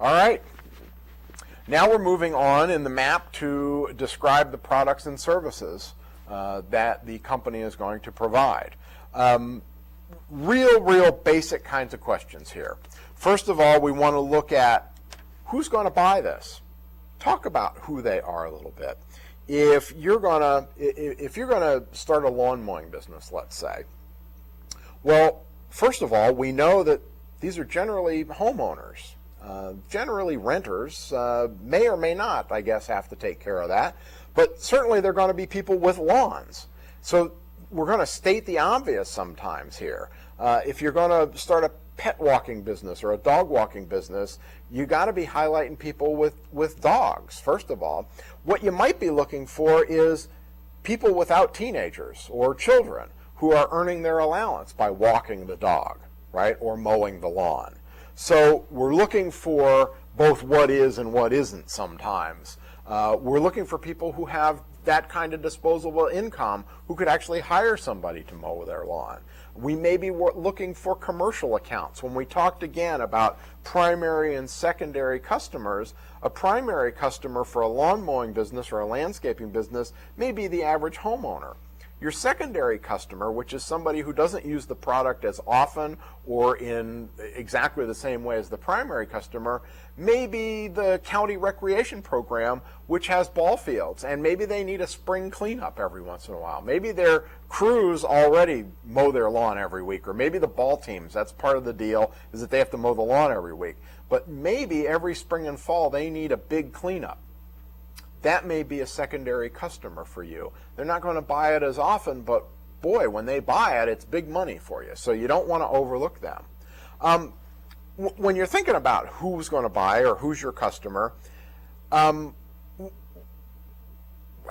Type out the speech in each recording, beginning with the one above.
All right. Now we're moving on in the map to describe the products and services that the company is going to provide. Real basic kinds of questions here. First of all, we want to look at who's going to buy this. Talk about who they are a little bit. If you're gonna start a lawn mowing business, let's say, well, first of all, we know that these are generally homeowners, generally renters, may or may not, I guess, have to take care of that, but certainly they're going to be people with lawns. So we're going to state the obvious sometimes here. If you're going to start a pet walking business or a dog walking business, you got to be highlighting people with dogs, first of all. What you might be looking for is people without teenagers or children who are earning their allowance by walking the dog, right, or mowing the lawn. So we're looking for both what is and what isn't sometimes. We're looking for people who have that kind of disposable income who could actually hire somebody to mow their lawn. We may be looking for commercial accounts. When we talked again about primary and secondary customers, a primary customer for a lawn mowing business or a landscaping business may be the average homeowner. Your secondary customer, which is somebody who doesn't use the product as often or in exactly the same way as the primary customer, may be the county recreation program, which has ball fields, and maybe they need a spring cleanup every once in a while. Maybe their crews already mow their lawn every week, or maybe the ball teams, that's part of the deal, is that they have to mow the lawn every week. But maybe every spring and fall they need a big cleanup. That may be a secondary customer for you. They're not going to buy it as often, but boy, when they buy it, it's big money for you. So you don't want to overlook them. When you're thinking about who's going to buy or who's your customer, how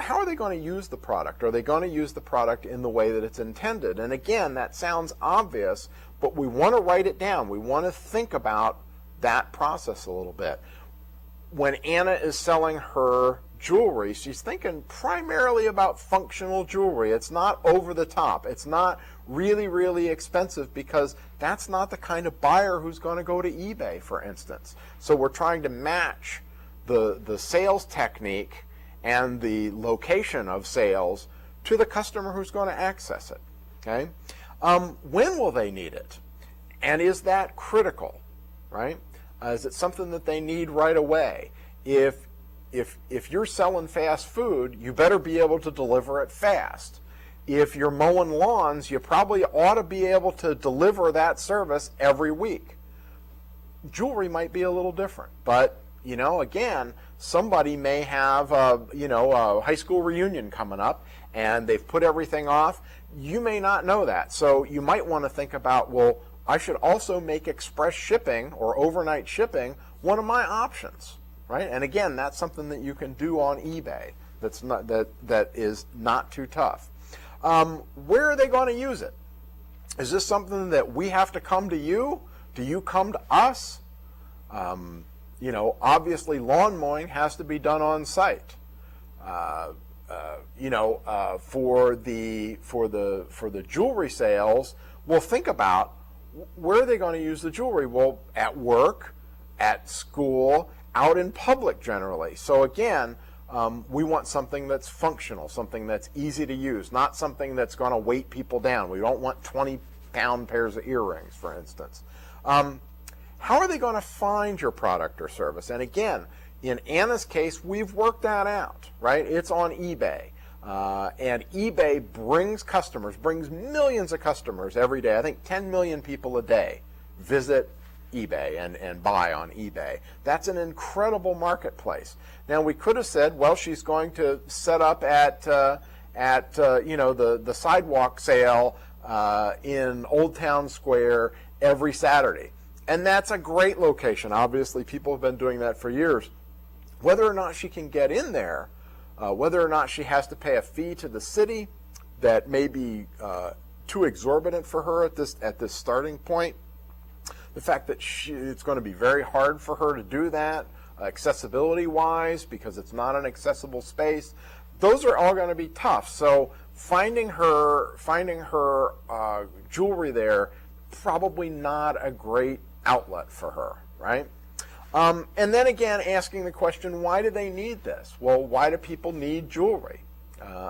are they going to use the product? Are they going to use the product in the way that it's intended? And again, that sounds obvious, but we want to write it down. We want to think about that process a little bit. When Anna is selling her jewelry, she's thinking primarily about functional jewelry. It's not over the top. It's not really expensive, because that's not the kind of buyer who's going to go to eBay, for instance. So we're trying to match the sales technique and the location of sales to the customer who's going to access it. Okay? When will they need it? And is that critical? Right? Is it something that they need right away? If you're selling fast food, you better be able to deliver it fast. If you're mowing lawns, you probably ought to be able to deliver that service every week. Jewelry might be a little different, but again, somebody may have a high school reunion coming up and they've put everything off. You may not know that, so you might want to think about, well, I should also make express shipping or overnight shipping one of my options, right? And again, that's something that you can do on eBay. That is not too tough. Where are they going to use it? Is this something that we have to come to you? Do you come to us? Obviously, lawn mowing has to be done on site. For the jewelry sales, we'll think about, where are they going to use the jewelry? Well, at work, at school, out in public generally. So again, we want something that's functional, something that's easy to use, not something that's going to weight people down. We don't want 20-pound pairs of earrings, for instance. How are they going to find your product or service? And again, in Anna's case, we've worked that out, right? It's on eBay. And eBay brings millions of customers every day. I think 10 million people a day visit eBay and buy on eBay. That's an incredible marketplace. Now, we could have said, well, she's going to set up at the sidewalk sale in Old Town Square every Saturday. And that's a great location. Obviously, people have been doing that for years. Whether or not she can get in there, whether or not she has to pay a fee to the city that may be too exorbitant for her at this starting point, the fact that it's going to be very hard for her to do that accessibility-wise because it's not an accessible space, those are all going to be tough. So finding her jewelry there, probably not a great outlet for her, right? And then again, asking the question, why do they need this? Well, why do people need jewelry?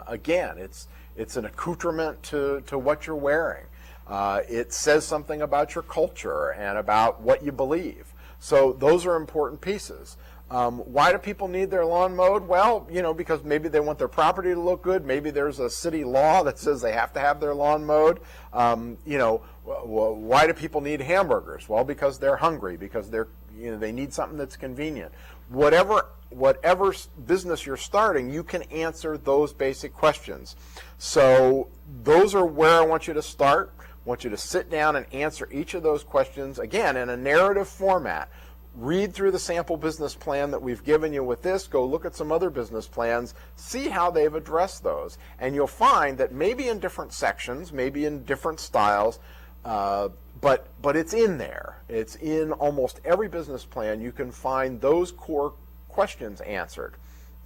Again, it's an accoutrement to what you're wearing. It says something about your culture and about what you believe. So those are important pieces. Why do people need their lawn mowed? Well, because maybe they want their property to look good. Maybe there's a city law that says they have to have their lawn mowed. Why do people need hamburgers? Well, because they're hungry, because they need something that's convenient. Whatever business you're starting, you can answer those basic questions. So those are where I want you to start. I want you to sit down and answer each of those questions, again, in a narrative format. Read through the sample business plan that we've given you with this. Go look at some other business plans. See how they've addressed those. And you'll find that maybe in different sections, maybe in different styles, but it's in there. It's in almost every business plan. You can find those core questions answered.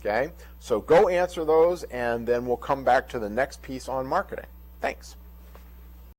Okay? So go answer those, and then we'll come back to the next piece on marketing. Thanks.